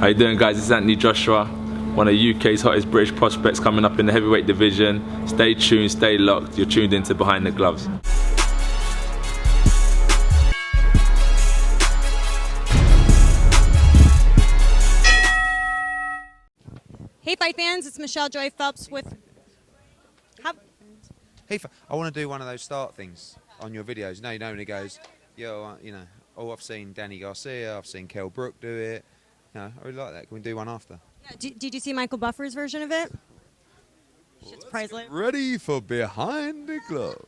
How you doing, guys? It's Anthony Joshua, one of UK's hottest British prospects coming up in the heavyweight division. Stay tuned, stay locked. You're tuned into Behind the Gloves. Hey fight fans, it's Michelle Joy Phelps with... Hey, I want to do one of those start things on your videos. You know when it goes, yo, oh, I've seen Danny Garcia, I've seen Kell Brook do it. I really like that. Can we do one after? Yeah, did you see Michael Buffer's version of it? Shit's priceless. Ready for Behind the Glove.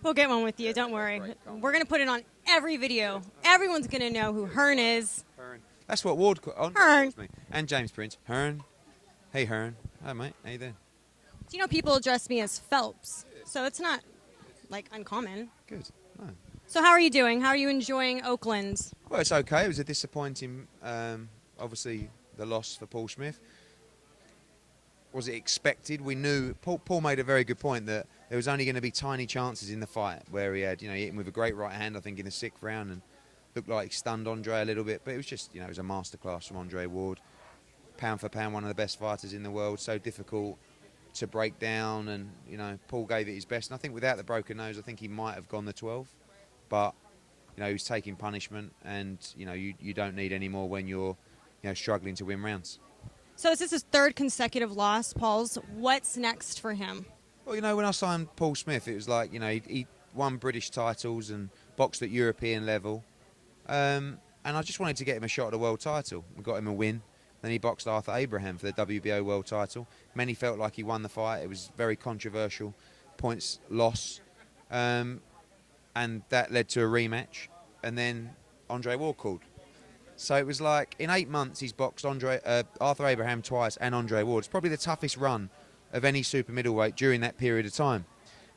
We'll get one with you, don't worry. We're going to put it on every video. Everyone's going to know who Hearn is. Hearn. That's what Ward on. Hearn. And James Prince. Hearn. Hey, Hearn. Hi, mate. How you doing? Do you know people address me as Phelps? So it's not, like, uncommon. Good. No. So how are you doing? How are you enjoying Oakland? Well, it's okay. It was a disappointing, obviously, the loss for Paul Smith. Was it expected? We knew. Paul made a very good point that there was only going to be tiny chances in the fight where he had, he hit him with a great right hand, I think, in the 6th round, and looked like he stunned Andre a little bit. But it was just, it was a masterclass from Andre Ward. Pound for pound, one of the best fighters in the world. So difficult to break down, and Paul gave it his best. And I think without the broken nose, I think he might have gone the 12. But he was taking punishment, and you don't need any more when you're struggling to win rounds. So is this his 3rd consecutive loss, Paul's? What's next for him? Well, when I signed Paul Smith, it was like he won British titles and boxed at European level, and I just wanted to get him a shot at a world title. We got him a win. Then he boxed Arthur Abraham for the WBO world title. Many felt like he won the fight. It was very controversial, points loss. And that led to a rematch. And then Andre Ward called. So it was like, in 8 months, he's boxed Arthur Abraham twice and Andre Ward. It's probably the toughest run of any super middleweight during that period of time.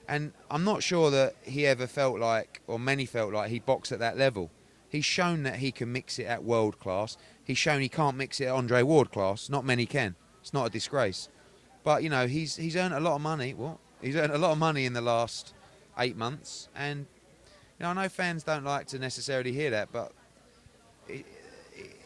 And I'm not sure that he ever felt like, or many felt like, he boxed at that level. He's shown that he can mix it at world class. He's shown he can't mix it at Andre Ward class. Not many can. It's not a disgrace. But, he's earned a lot of money. He's earned a lot of money in the last 8 months. And, I know fans don't like to necessarily hear that, but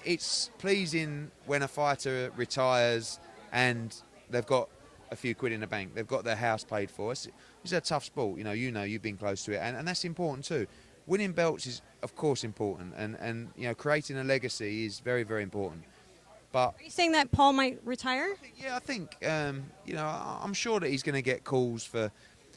it's pleasing when a fighter retires and they've got a few quid in the bank. They've got their house paid for. It's a tough sport. You've been close to it. And that's important too. Winning belts is, of course, important. And creating a legacy is very, very important. But are you saying that Paul might retire? I think, I'm sure that he's going to get calls for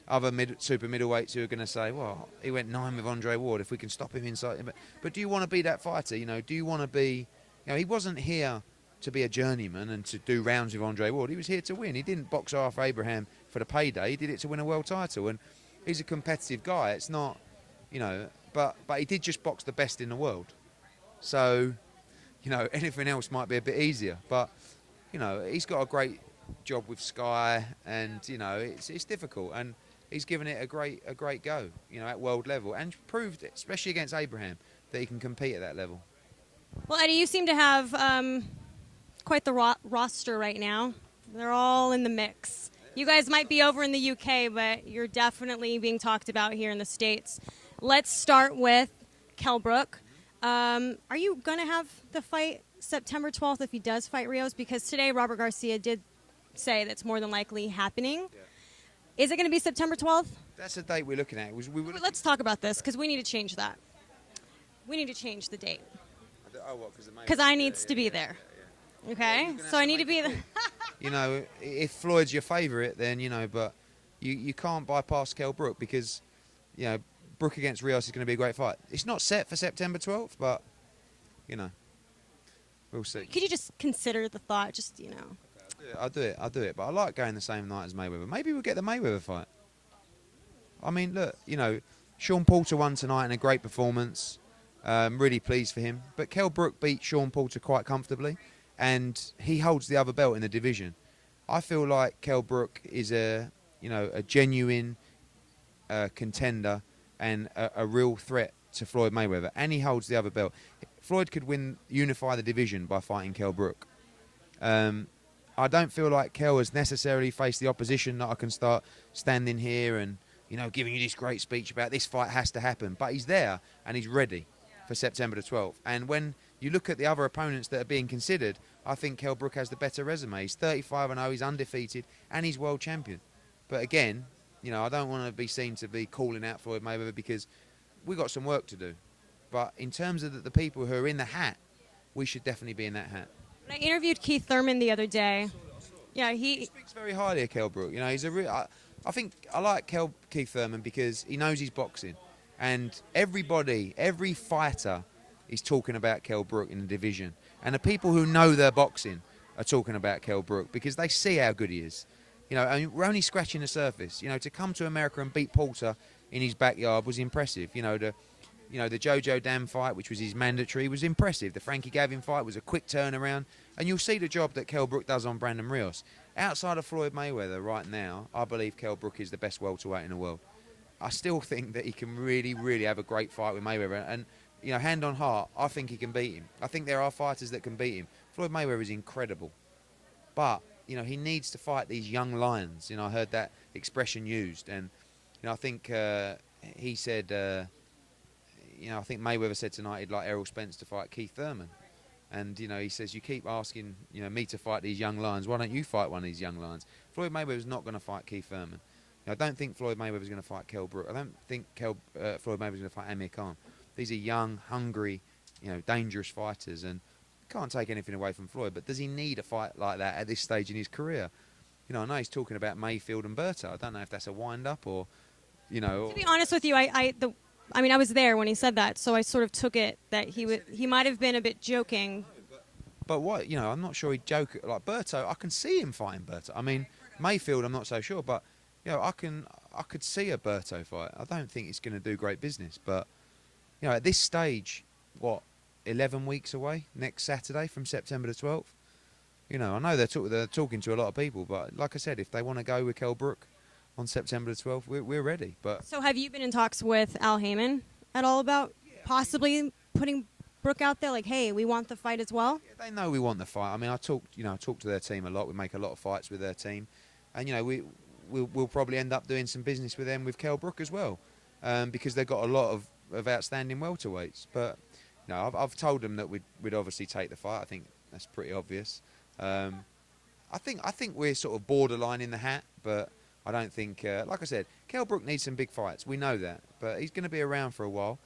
other super middleweights who are going to say, well, he went 9 with Andre Ward, if we can stop him inside. But do you want to be that fighter? Do you want to be... he wasn't here to be a journeyman and to do rounds with Andre Ward. He was here to win. He didn't box Arthur Abraham for the payday. He did it to win a world title. And he's a competitive guy. It's not, but he did just box the best in the world. So, anything else might be a bit easier. But, he's got a great job with Sky, and, it's difficult. And he's given it a great go, at world level, and proved it, especially against Abraham, that he can compete at that level. Well, Eddie, you seem to have quite the roster right now. They're all in the mix. You guys might be over in the UK, but you're definitely being talked about here in the States. Let's start with Kell Brook. Are you going to have the fight September 12th if he does fight Rios? Because today Robert Garcia did say that's more than likely happening. Yeah. Is it going to be September 12th? That's the date we're looking at. Let's talk about this, because we need to change that. We need to change the date. Oh, what? Because I needs to be there. Yeah. Okay? So I need to be there. If Floyd's your favourite, then, but you can't bypass Kell Brook because, Brook against Rios is going to be a great fight. It's not set for September 12th, but, we'll see. Could you just consider the thought, just, I'll do it. But I like going the same night as Mayweather. Maybe we'll get the Mayweather fight. I mean, look, Sean Porter won tonight in a great performance. Really pleased for him. But Kell Brook beat Sean Porter quite comfortably, and he holds the other belt in the division. I feel like Kell Brook is a genuine contender and a real threat to Floyd Mayweather, and he holds the other belt. Floyd could unify the division by fighting Kell Brook. I don't feel like Kell has necessarily faced the opposition that I can start standing here and, giving you this great speech about this fight has to happen. But he's there and he's ready for September the 12th. And when You look at the other opponents that are being considered, I think Kell Brook has the better resume. He's 35-0, he's undefeated, and he's world champion. But again, you know, I don't want to be seen to be calling out Floyd Mayweather because we've got some work to do. But in terms of the people who are in the hat, we should definitely be in that hat. I interviewed Keith Thurman the other day. Yeah, He speaks very highly of Kell Brook. You know, he's a real. I think I like Keith Thurman because he knows his boxing, and everybody, every fighter, is talking about Kell Brook in the division, and the people who know their boxing are talking about Kell Brook because they see how good he is. You know, and we're only scratching the surface. You know, to come to America and beat Porter in his backyard was impressive. You know, the Jojo Dam fight, which was his mandatory, was impressive. The Frankie Gavin fight was a quick turnaround. And you'll see the job that Kell Brook does on Brandon Rios. Outside of Floyd Mayweather right now, I believe Kell Brook is the best welterweight in the world. I still think that he can really, really have a great fight with Mayweather. And, you know, hand on heart, I think he can beat him. I think there are fighters that can beat him. Floyd Mayweather is incredible. But, you know, he needs to fight these young lions. You know, I heard that expression used. And, you know, I think he said... you know, I think Mayweather said tonight he'd like Errol Spence to fight Keith Thurman. And, you know, he says, you keep asking, you know, me to fight these young lions. Why don't you fight one of these young lions? Floyd Mayweather's not going to fight Keith Thurman. You know, I don't think Floyd Mayweather's going to fight Kell Brook. I don't think Floyd Mayweather's going to fight Amir Khan. These are young, hungry, you know, dangerous fighters. And can't take anything away from Floyd, but does he need a fight like that at this stage in his career? You know, I know he's talking about Mayfield and Berto. I don't know if that's a wind-up or, you know... To be honest with you, I mean, I was there when he said that, so I sort of took it that he might have been a bit joking. But what, you know, I'm not sure he'd joke. Like Berto, I can see him fighting Berto. I mean, Mayfield, I'm not so sure, but, you know, I could see a Berto fight. I don't think it's going to do great business, but, you know, at this stage, what, 11 weeks away, next Saturday from September the 12th? You know, I know they're talking to a lot of people, but like I said, if they want to go with Kell Brook on September the 12th, we're ready. But so have you been in talks with Al Heyman at all about possibly putting Brook out there, like, hey, we want the fight as well? Yeah, they know we want the fight. I mean, I talk to their team a lot. We make a lot of fights with their team, and you know, we'll probably end up doing some business with them with Kell Brook as well, because they've got a lot of outstanding welterweights. But you know, I've told them that we'd obviously take the fight. I think that's pretty obvious. I think we're sort of borderline in the hat, but I don't think, like I said, Kell Brook needs some big fights. We know that, but he's going to be around for a while.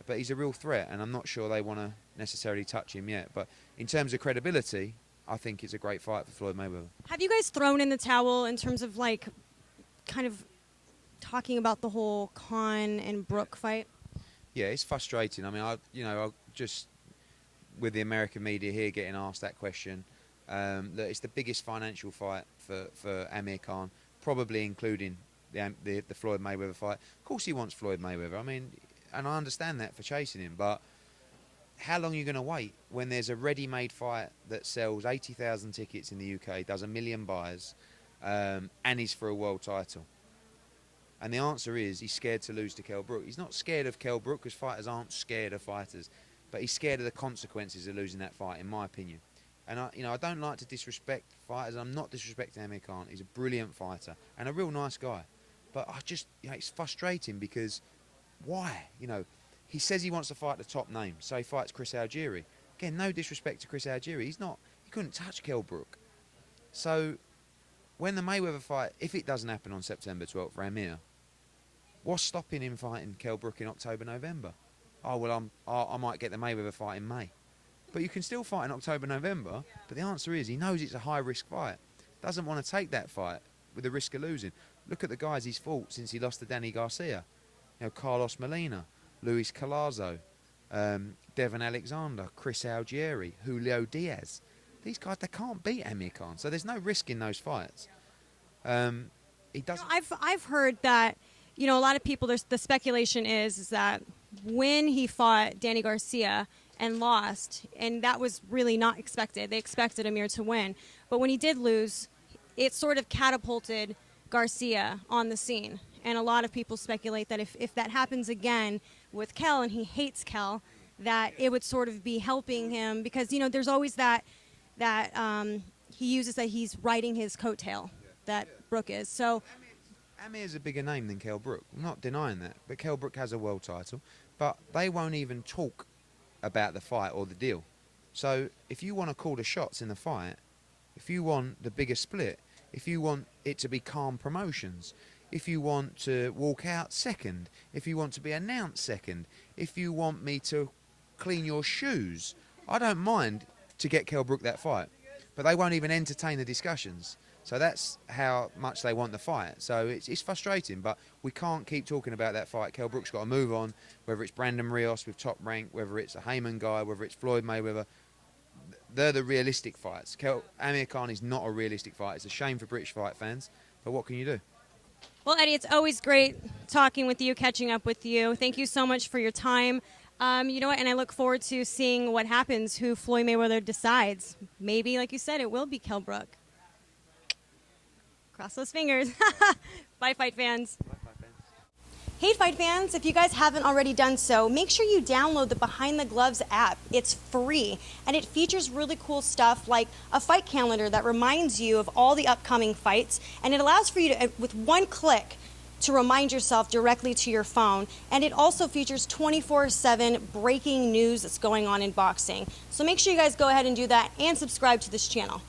But he's a real threat, and I'm not sure they want to necessarily touch him yet. But in terms of credibility, I think it's a great fight for Floyd Mayweather. Have you guys thrown in the towel in terms of, like, kind of talking about the whole Khan and Brook fight? Yeah, it's frustrating. I mean, I just with the American media here getting asked that question, that it's the biggest financial fight for Amir Khan, probably including the Floyd Mayweather fight. Of course, he wants Floyd Mayweather. I mean. And I understand that for chasing him, but how long are you going to wait when there's a ready-made fight that sells 80,000 tickets in the UK, does 1 million buys, and is for a world title? And the answer is he's scared to lose to Kell Brook. He's not scared of Kell Brook because fighters aren't scared of fighters, but he's scared of the consequences of losing that fight, in my opinion. And I don't like to disrespect fighters. I'm not disrespecting Amir Khan. He's a brilliant fighter and a real nice guy. But it's frustrating because. Why? You know, he says he wants to fight the top name, so he fights Chris Algieri. Again, no disrespect to Chris Algieri. He couldn't touch Kell Brook. So, when the Mayweather fight, if it doesn't happen on September 12th for Amir, what's stopping him fighting Kell Brook in October, November? Oh, well, I might get the Mayweather fight in May. But you can still fight in October, November, but the answer is he knows it's a high-risk fight. Doesn't want to take that fight with the risk of losing. Look at the guys he's fought since he lost to Danny Garcia. You know, Carlos Molina, Luis Collazo, Devon Alexander, Chris Algieri, Julio Diaz. These guys, they can't beat Amir Khan, so there's no risk in those fights. He doesn't. You know, I've heard that, you know, a lot of people. The speculation is that when he fought Danny Garcia and lost, and that was really not expected. They expected Amir to win, but when he did lose, it sort of catapulted Garcia on the scene. And a lot of people speculate that if that happens again with Kell, and he hates Kell, that it would sort of be helping him because, you know, there's always that he uses that he's riding his coattail, that Brook is. So Amir's a bigger name than Kell Brook. I'm not denying that. But Kell Brook has a world title. But they won't even talk about the fight or the deal. So if you want to call the shots in the fight, if you want the bigger split, if you want it to be calm promotions, if you want to walk out second, if you want to be announced second, if you want me to clean your shoes, I don't mind to get Kell Brook that fight. But they won't even entertain the discussions. So that's how much they want the fight. So it's frustrating, but we can't keep talking about that fight. Kell Brook's got to move on, whether it's Brandon Rios with Top Rank, whether it's a Hearn guy, whether it's Floyd Mayweather. They're the realistic fights. Amir Khan is not a realistic fight. It's a shame for British fight fans, but what can you do? Well, Eddie, it's always great talking with you, catching up with you. Thank you so much for your time. You know what? And I look forward to seeing what happens, who Floyd Mayweather decides. Maybe, like you said, it will be Kell Brook. Cross those fingers. Bye, fight fans. Hey, fight fans, if you guys haven't already done so, make sure you download the Behind the Gloves app. It's free, and it features really cool stuff like a fight calendar that reminds you of all the upcoming fights, and it allows for you to, with one click, to remind yourself directly to your phone. And it also features 24/7 breaking news that's going on in boxing. So make sure you guys go ahead and do that and subscribe to this channel.